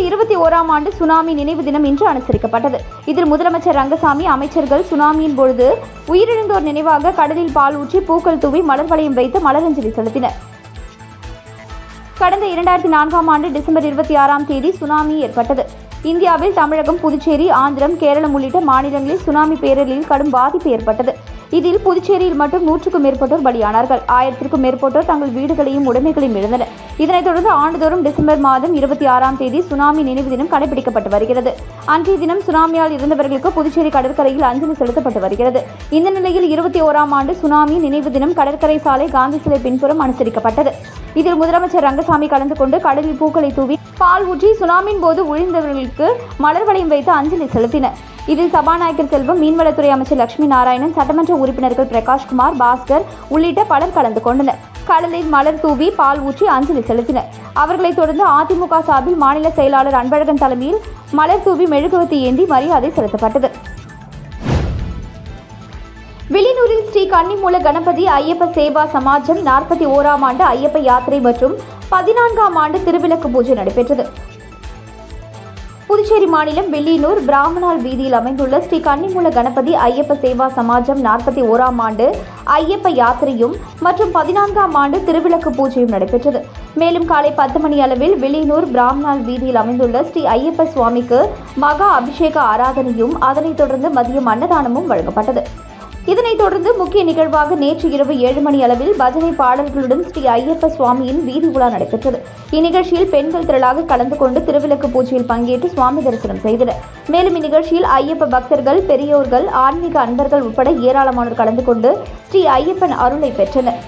கடலூரில் 21ஆம் ஆண்டு சுனாமி நினைவு தினம் இன்று அனுசரிக்கப்பட்டது. இதில் முதலமைச்சர் ரங்கசாமி, அமைச்சர்கள் சுனாமியின் பொழுது உயிரிழந்தோர் நினைவாக கடலில் பால் ஊற்றி பூக்கள் தூவி மலர் வளையம் வைத்து மலரஞ்சலி செலுத்தினர். கடந்த 2004ஆம் ஆண்டு டிசம்பர் 26ஆம் தேதி சுனாமி ஏற்பட்டது. இந்தியாவில் தமிழகம், புதுச்சேரி, ஆந்திரம், கேரளம் உள்ளிட்ட மாநிலங்களில் சுனாமி பேரலையில் கடும் பாதிப்பு ஏற்பட்டது. இதில் புதுச்சேரியில் மட்டும் 100க்கும் மேற்பட்டோர் பலியானார்கள். 1000க்கும் மேற்பட்டோர் தங்கள் வீடுகளையும் உடைமைகளையும் இழந்தனர். இதனைத் தொடர்ந்து ஆண்டுதோறும் டிசம்பர் மாதம் 26ஆம் தேதி சுனாமி நினைவு தினம் கடைபிடிக்கப்பட்டு வருகிறது. அன்றைய தினம் சுனாமியால் இருந்தவர்களுக்கு புதுச்சேரி கடற்கரையில் அஞ்சலி செலுத்தப்பட்டு வருகிறது. இந்த நிலையில் 21ஆம் ஆண்டு சுனாமி நினைவு தினம் கடற்கரை சாலை காந்தி சிலை பின்புறம் அனுசரிக்கப்பட்டது. இதில் முதலமைச்சர் ரங்கசாமி கலந்து கொண்டு கடலில் பூக்களை தூவி பால் ஊற்றி சுனாமியின் போது உயிரிழந்தவர்களுக்கு மலர் வளையம் வைத்து அஞ்சலி செலுத்தினர். இதில் சபாநாயகர் செல்வம், மீன்வளத்துறை அமைச்சர் லட்சுமி நாராயணன், சட்டமன்ற உறுப்பினர்கள் பிரகாஷ்குமார், பாஸ்கர் உள்ளிட்ட பலர் கலந்து கொண்டனர். கடலில் மலர் தூவி பால் ஊற்றி அஞ்சலி செலுத்தினர். அவர்களைத் தொடர்ந்து அதிமுக சார்பில் மாநில செயலாளர் அன்பழகன் தலைமையில் மலர் தூவி மெழுகுவர்த்தி ஏந்தி மரியாதை செலுத்தப்பட்டது. வில்லியனூரில் ஸ்ரீ கன்னிமூல கணபதி ஐயப்ப சேவா சமாஜம் 41ஆம் ஆண்டு ஐயப்ப யாத்திரை மற்றும் 14ஆம் ஆண்டு திருவிளக்கு பூஜை நடைபெற்றது. புதுச்சேரி மாநிலம் வில்லியனூர் பிராமணால் வீதியில் அமைந்துள்ள ஸ்ரீ கன்னிமூல கணபதி ஐயப்ப சேவா சமாஜம் 41ஆம் ஆண்டு ஐயப்ப யாத்திரையும் மற்றும் 14ஆம் ஆண்டு திருவிளக்கு பூஜையும் நடைபெற்றது. மேலும் காலை 10 மணி அளவில் வில்லியனூர் பிராமணால் வீதியில் அமைந்துள்ள ஸ்ரீ ஐயப்ப சுவாமிக்கு மகா அபிஷேக ஆராதனையும் அதனைத் தொடர்ந்து மதியம் அன்னதானமும் வழங்கப்பட்டது. இதனைத் தொடர்ந்து முக்கிய நிகழ்வாக நேற்று இரவு 7 மணி அளவில் பஜனை பாடல்களுடன் ஸ்ரீ ஐயப்ப சுவாமியின் வீதி உலா நடைபெற்றது. இந்நிகழ்ச்சியில் பெண்கள் திரளாக கலந்து கொண்டு திருவிளக்கு பூஜையில் பங்கேற்று சுவாமி தரிசனம் செய்தனர். மேலும் இந்நிகழ்ச்சியில் ஐயப்ப பக்தர்கள், பெரியோர்கள், ஆன்மீக அன்பர்கள் உட்பட ஏராளமானோர் கலந்து கொண்டு ஸ்ரீ ஐயப்பன் அருளை பெற்றனர்.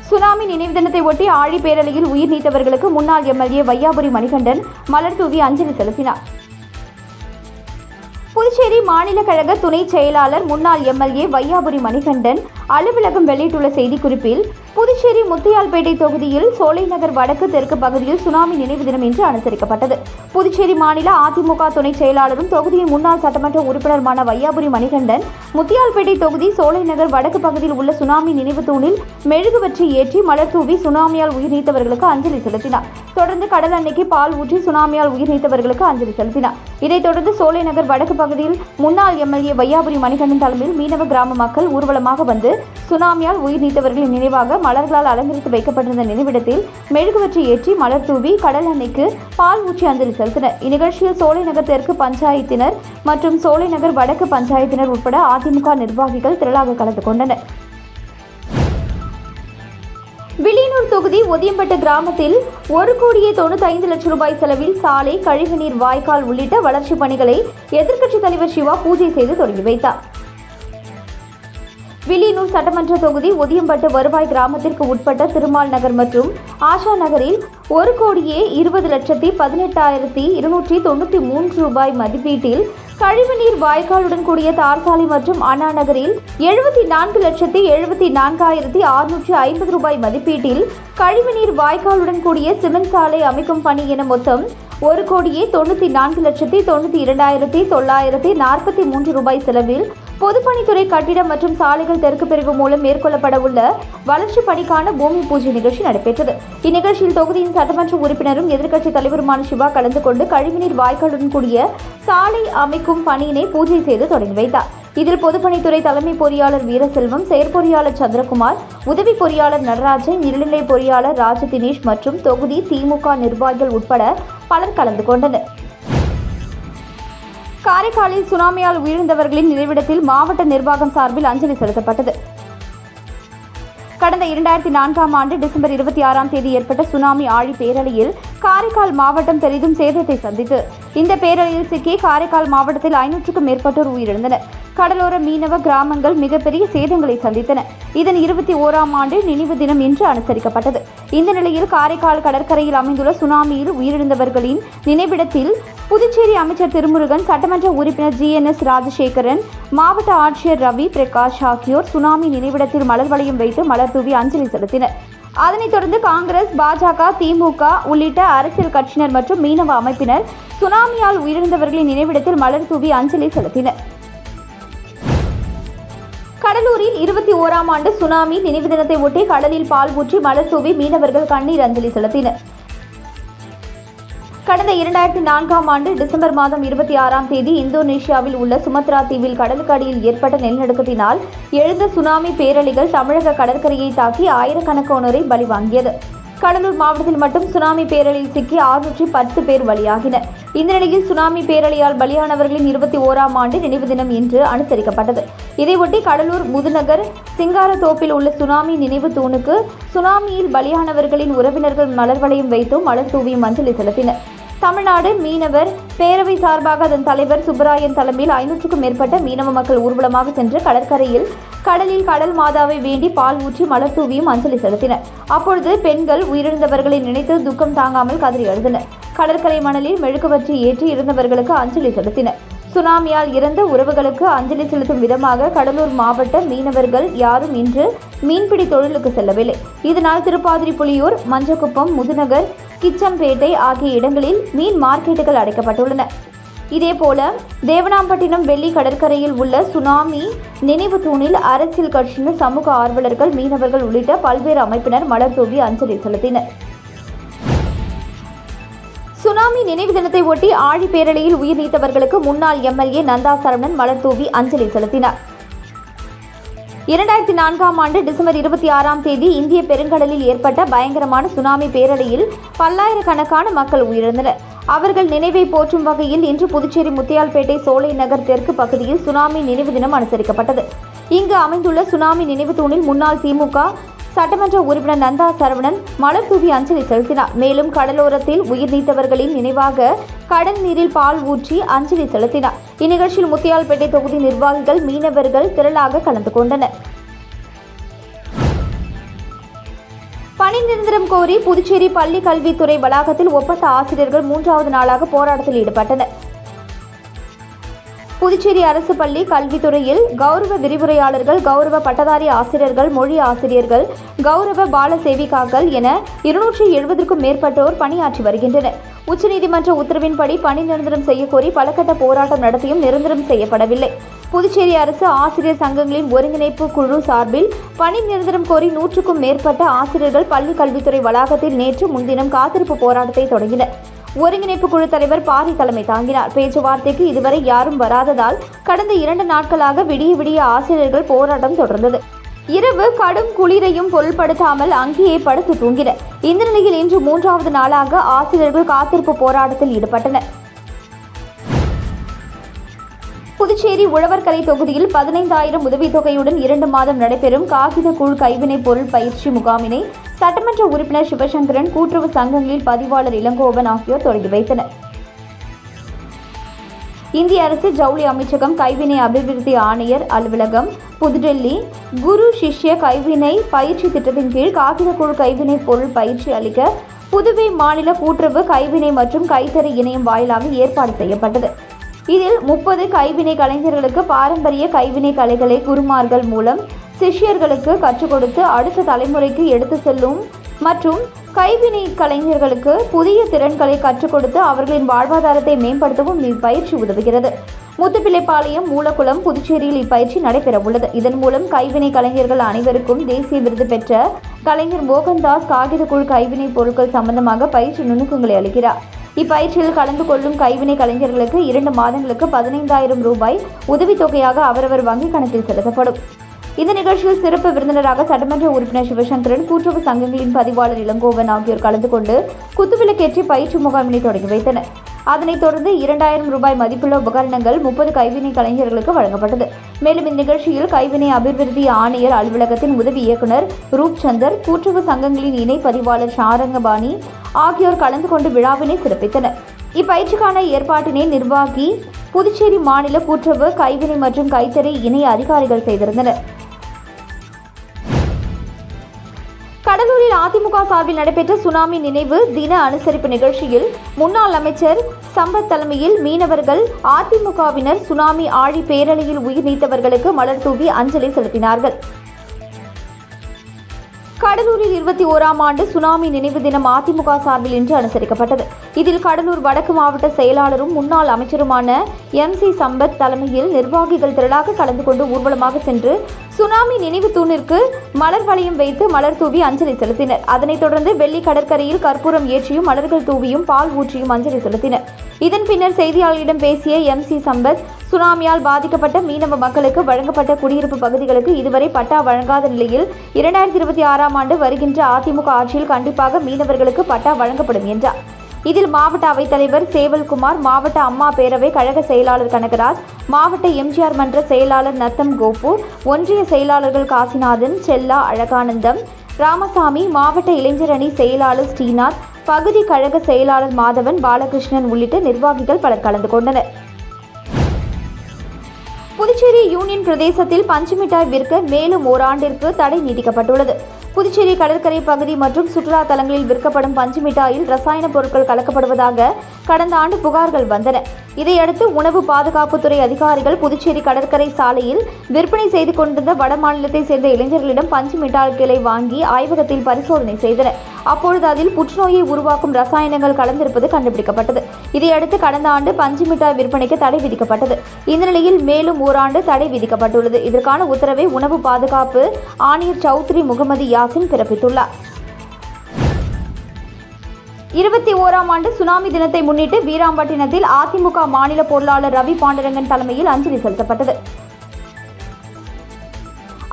சுனாமி நினைவு தினத்தை ஒட்டி ஆழி பேரலையில் உயிர் நீத்தவர்களுக்கு முன்னாள் எம்எல்ஏ வையாபுரி மணிகண்டன் மலர் தூவி அஞ்சலி செலுத்தினார். புதுச்சேரி மாநில கழக துணை செயலாளர் முன்னாள் எம்எல்ஏ வையாபுரி மணிகண்டன் அலுவலகம் வெளியிட்டுள்ள செய்திக்குறிப்பில், புதுச்சேரி முத்தியால்பேட்டை தொகுதியில் சோலைநகர் வடக்கு தெற்கு பகுதியில் சுனாமி நினைவு தினம் இன்று அனுசரிக்கப்பட்டது. புதுச்சேரி மாநில அதிமுக துணை செயலாளரும் தொகுதியின் முன்னாள் சட்டமன்ற உறுப்பினருமான வையாபுரி மணிகண்டன் முத்தியால்பேட்டை தொகுதி சோலைநகர் வடக்கு பகுதியில் உள்ள சுனாமி நினைவு தூணில் மெழுகுவர்த்தி ஏற்றி மலர் தூவி சுனாமியால் உயிர் நீத்தவர்களுக்கு அஞ்சலி செலுத்தினார். தொடர்ந்து கடல் அன்னைக்கு பால் ஊற்றி சுனாமியால் உயிர் நீத்தவர்களுக்கு அஞ்சலி செலுத்தினார். இதைத் தொடர்ந்து சோலைநகர் வடக்கு பகுதியில் முன்னாள் எம்எல்ஏ வையாபுரி மணிகண்டன் தலைமையில் மீனவ கிராம மக்கள் ஊர்வலமாக வந்து சுனாமியால் உயிர் நீத்தவர்களின் நினைவாக மலர்களால் அலங்கரித்து வைக்கப்பட்டிருந்த நினைவிடத்தில் மெழுகுவர்த்தி ஏற்றி மலர் தூவி கடல் அன்னைக்கு பால் ஊற்றி அஞ்சலி செலுத்தினர். இந்நிகழ்ச்சியில் சோலைநகர் தெற்கு பஞ்சாயத்தினர் மற்றும் சோலைநகர் வடக்கு பஞ்சாயத்தினர் உட்பட அதிமுக நிர்வாகிகள் திரளாக கலந்து கொண்டனர். வில்லியனூர் தொகுதி ஒதியம்பட்டு கிராமத்தில் 1,95 லட்சம் ரூபாய் செலவில் சாலை, கழிவுநீர் வாய்க்கால் உள்ளிட்ட வளர்ச்சிப் பணிகளை எதிர்க்கட்சித் தலைவர் சிவா பூஜை செய்து தொடங்கி வைத்தார். வில்லியனூர் சட்டமன்ற தொகுதி ஒதியம்பட்டு வருவாய் கிராமத்திற்கு உட்பட்ட திருமால் நகர் மற்றும் ஆஷா நகரில் 1,20,18,293 ரூபாய் மதிப்பீட்டில் கழிவுநீர் வாய்க்காலுடன் கூடிய தார் சாலை மற்றும் அண்ணா நகரில் 74,74,650 ரூபாய் மதிப்பீட்டில் கழிவுநீர் வாய்க்காலுடன் கூடிய சிமெண்ட் சாலை அமைக்கும் பணி என மொத்தம் 1,94,92,943 ரூபாய் செலவில் பொதுப்பணித்துறை கட்டிடம் மற்றும் சாலைகள் தெற்கு பிரிவு மூலம் மேற்கொள்ளப்பட உள்ள வளர்ச்சிப் பணிக்கான பூமி பூஜை நிகழ்ச்சி நடைபெற்றது. இந்நிகழ்ச்சியில் தொகுதியின் சட்டமன்ற உறுப்பினரும் எதிர்க்கட்சித் தலைவருமான சிவா கலந்து கொண்டு கழிவுநீர் வாய்க்காலுடன் கூடிய சாலை அமைக்கும் பணியினை பூஜை செய்து தொடங்கி வைத்தார். இதில் பொதுப்பணித்துறை தலைமை பொறியாளர் வீரசெல்வம், செயற்பொறியாளர் சந்திரகுமார், உதவி பொறியாளர் நடராஜன், இளநிலை பொறியாளர் ராஜதினேஷ் மற்றும் தொகுதி திமுக நிர்வாகிகள் உட்பட பலர் கலந்து கொண்டனர். காரைக்காலில் சுனாமியால் உயிரிழந்தவர்களின் நினைவிடத்தில் மாவட்ட நிர்வாகம் சார்பில் அஞ்சலி செலுத்தப்பட்டது. கடந்த 2004ஆம் ஆண்டு டிசம்பர் 26ஆம் தேதி ஏற்பட்ட சுனாமி ஆழி பேரலையில் காரைக்கால் மாவட்டம் பெரிதும் சேதத்தை சந்தித்து இந்த பேரலையில் சிக்கி காரைக்கால் மாவட்டத்தில் 500க்கும் மேற்பட்டோர் உயிரிழந்தனர். கடலோர மீனவ கிராமங்கள் மிகப்பெரிய சேதங்களை சந்தித்தன. இதன் 21ஆம் ஆண்டு நினைவு தினம் இன்று அனுசரிக்கப்பட்டது. இந்த நிலையில் காரைக்கால் கடற்கரையில் அமைந்துள்ள சுனாமியில் உயிரிழந்தவர்களின் நினைவிடத்தில் புதுச்சேரி அமைச்சர் திருமுருகன், சட்டமன்ற உறுப்பினர் GNS ராஜசேகரன், மாவட்ட ஆட்சியர் ரவி பிரகாஷ் ஆகியோர் சுனாமி நினைவிடத்தில் மலர் வளையம் வைத்து மலர் தூவி அஞ்சலி செலுத்தினர். அதனைத் தொடர்ந்து காங்கிரஸ், பாஜக, திமுக உள்ளிட்ட அரசியல் கட்சியினர் மற்றும் மீனவ அமைப்பினர் சுனாமியால் உயிரிழந்தவர்களின் நினைவிடத்தில் மலர் தூவி அஞ்சலி செலுத்தினர். கடலூரில் 21ஆம் ஆண்டு சுனாமி நினைவு தினத்தை ஒட்டி கடலில் பால் ஊற்றி மலர் தூவி மீனவர்கள் கண்ணீர் அஞ்சலி செலுத்தினர். கடந்த 2004ஆம் ஆண்டு டிசம்பர் மாதம் 26ஆம் தேதி இந்தோனேஷியாவில் உள்ள சுமத்ரா தீவில் கடலுக்கு அடியில் ஏற்பட்ட நிலநடுக்கத்தினால் எழுந்த சுனாமி பேரலைகள் தமிழக கடற்கரையை தாக்கி ஆயிரக்கணக்கானோரை பலி வாங்கியது. கடலூர் மாவட்டத்தில் மட்டும் சுனாமி பேரலையில் சிக்கி 610 பேர் பலியாகினர். இந்த நிலையில் சுனாமி பேரலையால் பலியானவர்களின் 21ஆம் ஆண்டு நினைவு தினம் இன்று அனுசரிக்கப்பட்டது. இதையொட்டி கடலூர் முதுநகர் சிங்காரத்தோப்பில் உள்ள சுனாமி நினைவு தூணுக்கு சுனாமியில் பலியானவர்களின் உறவினர்கள் மலர் வளையம் வைத்தும் மலர் தூவியும் அஞ்சலி செலுத்தினர். தமிழ்நாடு மீனவர் பேரவை சார்பாக அதன் தலைவர் சுப்பராயன் தலைமையில் 500க்கும் மேற்பட்ட மீனவ மக்கள் ஊர்வலமாக சென்று கடலில் கடல் மாதாவை வேண்டி பால் ஊற்றி மலர் தூவியும் அஞ்சலி செலுத்தினர். அப்பொழுது பெண்கள் உயிரிழந்தவர்களை நினைத்து துக்கம் தாங்காமல் கதறி அழுதனர். கடற்கரை மணலில் மெழுகுவர்த்தி ஏற்றி இருந்தவர்களுக்கு அஞ்சலி செலுத்தினர். சுனாமியால் இறந்த உறவுகளுக்கு அஞ்சலி செலுத்தும் விதமாக கடலூர் மாவட்ட மீனவர்கள் யாரும் இன்று மீன்பிடி தொழிலுக்கு செல்லவில்லை. இதனால் திருப்பாதிரி புலியூர், மஞ்சக்குப்பம், முதுநகர், கிச்சம்பேட்டை ஆகிய இடங்களில் மீன் மார்க்கெட்டுகள் அடைக்கப்பட்டுள்ளன. இதேபோல தேவனாம்பட்டினம் வெள்ளி கடற்கரையில் உள்ள சுனாமி நினைவு தூணில் அரசியல் கட்சியினர், சமூக ஆர்வலர்கள், மீனவர்கள் உள்ளிட்ட பல்வேறு அமைப்பினர் மலர் தூவி அஞ்சலி செலுத்தினர். சுனாமி நினைவு தினத்தை ஒட்டி ஆழி பேரலையில் உயிர் நீத்தவர்களுக்கு முன்னாள் எம்எல்ஏ நந்தா சரவணன் மலர் தூவி அஞ்சலி செலுத்தினார். 2004ஆம் ஆண்டு டிசம்பர் 26ஆம் தேதி இந்திய பெருங்கடலில் ஏற்பட்ட பயங்கரமான சுனாமி பேரலையில் பல்லாயிரக்கணக்கான மக்கள் உயிரிழந்தனர். அவர்கள் நினைவை போற்றும் வகையில் இன்று புதுச்சேரி முத்தியால்பேட்டை சோலை நகர் தெற்கு பகுதியில் சுனாமி நினைவு தினம் அனுசரிக்கப்பட்டது. இங்கு அமைந்துள்ள சுனாமி நினைவு தூணில் முன்னாள் திமுக சட்டமன்ற உறுப்பினர் நந்தா சரவணன் மலர் தூவி அஞ்சலி செலுத்தினார். மேலும் கடலோரத்தில் உயிர் நீத்தவர்களின் நினைவாக கடல் நீரில் பால் ஊற்றி அஞ்சலி செலுத்தினார். இந்நிகழ்ச்சியில் முத்தியால்பேட்டை தொகுதி நிர்வாகிகள், மீனவர்கள் திரளாக கலந்து கொண்டனர். பணி நிரந்தரம் கோரி புதுச்சேரி பள்ளி கல்வித்துறை வளாகத்தில் ஒப்பந்த ஆசிரியர்கள் 3வது நாளாக போராட்டத்தில் ஈடுபட்டனர். புதுச்சேரி அரசு பள்ளி கல்வித்துறையில் கௌரவ விரிவுரையாளர்கள், கௌரவ பட்டதாரி ஆசிரியர்கள், மொழி ஆசிரியர்கள், கௌரவ பால சேவிகாக்கள் என 270க்கும் மேற்பட்டோர் பணியாற்றி வருகின்றனர். உச்சநீதிமன்ற உத்தரவின்படி பணி நிரந்தரம் செய்யக்கோரி பலகட்ட போராட்டம் நடத்தியும் நிரந்தரம் செய்யப்படவில்லை. புதுச்சேரி அரசு ஆசிரியர் சங்கங்களின் ஒருங்கிணைப்பு குழு சார்பில் பணி நிரந்தரம் கோரி 100க்கும் மேற்பட்ட ஆசிரியர்கள் பள்ளி கல்வித்துறை வளாகத்தில் நேற்று முன்தினம் காத்திருப்பு போராட்டத்தை தொடங்கினர். ஒருங்கிணைப்பு குழு தலைவர் பாரி தலைமை தாங்கினார். பேச்சுவார்த்தைக்கு இதுவரை யாரும் வராததால் கடந்த 2 நாட்களாக விடிய ஆசிரியர்கள் போராட்டம் தொடர்ந்தது. இரவு கடும் குளிரையும் பொருட்படுத்தாமல் அங்கேயே படுத்து தூங்கினர். இந்த நிலையில் இன்று 3வது நாளாக ஆசிரியர்கள் காத்திருப்பு போராட்டத்தில் ஈடுபட்டனர். புதுச்சேரி உழவர்கரை தொகுதியில் 15,000 உதவித்தொகையுடன் 2 மாதம் நடைபெறும் காகித கூழ் கைவினைப் பொருள் பயிற்சி முகாமினை சட்டமன்ற உறுப்பினர் சிவசங்கரன், கூட்டுறவு சங்கங்களில் பதிவாளர் இளங்கோவன் ஆகியோர் தொடங்கி வைத்தனர். இந்திய அரசு ஜவுளி அமைச்சகம், கைவினை அபிவிருத்தி ஆணையர் அலுவலகம், புதுடெல்லி குரு சிஷ்ய கைவினை பயிற்சி திட்டத்தின் கீழ் காகிதக்கூழ் கைவினை பொருள் பயிற்சி அளிக்க புதுவை மாநில கூட்டுறவு கைவினை மற்றும் கைத்தறி இணையம் வாயிலாக ஏற்பாடு செய்யப்பட்டது. இதில் 30 கைவினை கலைஞர்களுக்கு பாரம்பரிய கைவினை கலைகளை குருமார்கள் மூலம் சிஷ்யர்களுக்கு கற்றுக் கொடுத்து அடுத்த தலைமுறைக்கு எடுத்து செல்லும் மற்றும் கைவினை கலைஞர்களுக்கு புதிய திறன்களை கற்றுக் கொடுத்து அவர்களின் வாழ்வாதாரத்தை மேம்படுத்தவும் இப்பயிற்சி உதவுகிறது. முத்துப்பிள்ளைப்பாளையம், மூலக்குளம், புதுச்சேரியில் இப்பயிற்சி நடைபெறவுள்ளது. இதன் மூலம் கைவினை கலைஞர்கள் அனைவருக்கும் தேசிய விருது பெற்ற கலைஞர் மோகன்தாஸ் காகிதக்கூழ் கைவினை பொருட்கள் சம்பந்தமாக பயிற்சி நுணுக்கங்களை அளிக்கிறார். இப்பயிற்சியில் கலந்து கொள்ளும் கைவினை கலைஞர்களுக்கு 2 மாதங்களுக்கு 15,000 ரூபாய் உதவித்தொகையாக அவரவர் வங்கிக் கணக்கில் செலுத்தப்படும். இந்த நிகழ்ச்சியில் சிறப்பு விருந்தினராக சட்டமன்ற உறுப்பினர் சிவசங்கரன், கூட்டுறவு சங்கங்களின் பதிவாளர் இளங்கோவன் ஆகியோர் கலந்து கொண்டு குத்துவிளக்கேற்றி பயிற்சி முகாமினை தொடங்கி வைத்தனர். அதனைத் தொடர்ந்து 2,000 ரூபாய் மதிப்புள்ள உபகரணங்கள் 30 கைவினை கலைஞர்களுக்கு வழங்கப்பட்டது. மேலும் இந்நிகழ்ச்சியில் கைவினை அபிவிருத்தி ஆணையர் அலுவலகத்தின் உதவி இயக்குநர் ரூப்சந்தர், கூட்டுறவு சங்கங்களின் இணை பதிவாளர் ஷாரங்கபாணி ஆகியோர் கலந்து கொண்டு விழாவினை சிறப்பித்தனர். இப்பயிற்சிக்கான ஏற்பாட்டினை நிர்வாகி புதுச்சேரி மாநில கூட்டுறவு, கைவினை மற்றும் கைத்தறி இணை அதிகாரிகள் செய்திருந்தனர். கடலூரில் அதிமுக சார்பில் நடைபெற்ற சுனாமி நினைவு தின அனுசரிப்பு நிகழ்ச்சியில் முன்னாள் அமைச்சர் சம்பத் தலைமையில் மீனவர்கள், அதிமுகவினர் சுனாமி ஆழி பேரலையில் உயிர் நீத்தவர்களுக்கு மலர் தூவி அஞ்சலி செலுத்தினார்கள். கடலூரில் 21ஆம் ஆண்டு சுனாமி நினைவு தினம் அதிமுக சார்பில் இன்று அனுசரிக்கப்பட்டது. இதில் கடலூர் வடக்கு மாவட்ட செயலாளரும் முன்னாள் அமைச்சருமான MC சம்பத் தலைமையில் நிர்வாகிகள் திரளாக கலந்து கொண்டு ஊர்வலமாக சென்று சுனாமி நினைவு தூணிற்கு மலர் வளையம் வைத்து மலர் தூவி அஞ்சலி செலுத்தினர். அதனைத் தொடர்ந்து வெள்ளி கடற்கரையில் கற்பூரம் ஏற்றியும் மலர்கள் தூவியும் பால் ஊற்றியும் அஞ்சலி செலுத்தினர். இதன் பின்னர் செய்தியாளர்களிடம் பேசிய MC சம்பத், சுனாமியால் பாதிக்கப்பட்ட மீனவ மக்களுக்கு வழங்கப்பட்ட குடியிருப்பு பகுதிகளுக்கு இதுவரை பட்டா வழங்காத நிலையில் 2026ஆம் ஆண்டு வருகின்ற அதிமுக ஆட்சியில் கண்டிப்பாக மீனவர்களுக்கு பட்டா வழங்கப்படும் என்றார். இதில் மாவட்ட அவைத்தலைவர் சேவல்குமார், மாவட்ட அம்மா பேரவை கழக செயலாளர் கனகராஜ், மாவட்ட MGR மன்ற செயலாளர் நத்தம் கோபு, ஒன்றிய செயலாளர்கள் காசிநாதன், செல்லா, அழகானந்தம், ராமசாமி, மாவட்ட இளைஞர் அணி செயலாளர் ஸ்ரீநாத், பகுதி கழக செயலாளர் மாதவன், பாலகிருஷ்ணன் உள்ளிட்ட நிர்வாகிகள் பலர் கலந்து கொண்டனர். புதுச்சேரி யூனியன் பிரதேசத்தில் பஞ்சு மிட்டாய் விற்க மேலும் ஓராண்டிற்கு தடை நீட்டிக்கப்பட்டுள்ளது. புதுச்சேரி கடற்கரை பகுதி மற்றும் சுற்றுலா தலங்களில் விற்கப்படும் பஞ்சு மிட்டாயில் ரசாயன பொருட்கள் கலக்கப்படுவதாக கடந்த ஆண்டு புகார்கள் வந்தன. இதையடுத்து உணவு பாதுகாப்புத்துறை அதிகாரிகள் புதுச்சேரி கடற்கரை சாலையில் விற்பனை செய்து கொண்டிருந்த வட மாநிலத்தை சேர்ந்த இளைஞர்களிடம் பஞ்சு மிட்டாய்களை வாங்கி ஆய்வகத்தில் பரிசோதனை செய்தனர். அப்பொழுது அதில் புற்றுநோயை உருவாக்கும் ரசாயனங்கள் கலந்திருப்பது கண்டுபிடிக்கப்பட்டது. இதையடுத்து கடந்த ஆண்டு பஞ்சு மிட்டாய் விற்பனைக்கு தடை விதிக்கப்பட்டது. இந்த நிலையில் மேலும் ஓராண்டு தடை விதிக்கப்பட்டுள்ளது. இதற்கான உத்தரவை உணவு பாதுகாப்பு ஆணையர் சௌத்ரி முகமது யாசின் பிறப்பித்துள்ளார். 21ஆம் ஆண்டு சுனாமி தினத்தை முன்னிட்டு வீராம்பட்டினத்தில் அதிமுக மாநில பொருளாளர் ரவி பாண்டரங்கன் தலைமையில் அஞ்சலி செலுத்தப்பட்டது.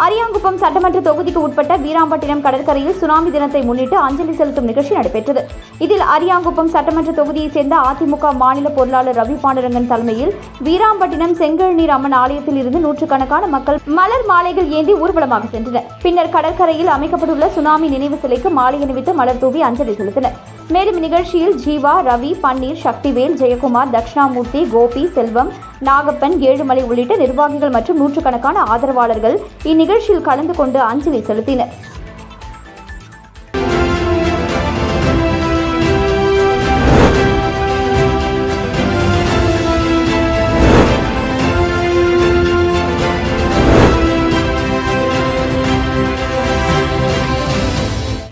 அரியாங்குப்பம் சட்டமன்ற தொகுதிக்கு உட்பட்ட வீராம்பட்டினம் கடற்கரையில் சுனாமி தினத்தை முன்னிட்டு அஞ்சலி செலுத்தும் நிகழ்ச்சி நடைபெற்றது. இதில் அரியாங்குப்பம் சட்டமன்ற தொகுதியைச் சேர்ந்த அதிமுக மாநில பொருளாளர் ரவி பாண்டரங்கன் தலைமையில் வீராம்பட்டினம் செங்கல்நீர் அம்மன் ஆலயத்தில் இருந்து நூற்றுக்கணக்கான மக்கள் மலர் மாலைகள் ஏந்தி ஊர்வலமாக சென்றனர். பின்னர் கடற்கரையில் அமைக்கப்பட்டுள்ள சுனாமி நினைவு சிலைக்கு மாலை அணிவித்து மலர் தூவி அஞ்சலி செலுத்தினர். மேலும் இந்நிகழ்ச்சியில் ஜீவா, ரவி, பன்னீர், சக்திவேல், ஜெயக்குமார், தட்சிணாமூர்த்தி, கோபி, செல்வம், நாகப்பன், ஏழுமலை உள்ளிட்ட நிர்வாகிகள் மற்றும் நூற்றுக்கணக்கான ஆதரவாளர்கள் இந்நிகழ்ச்சியில் கலந்து கொண்டு அஞ்சலி செலுத்தினர்.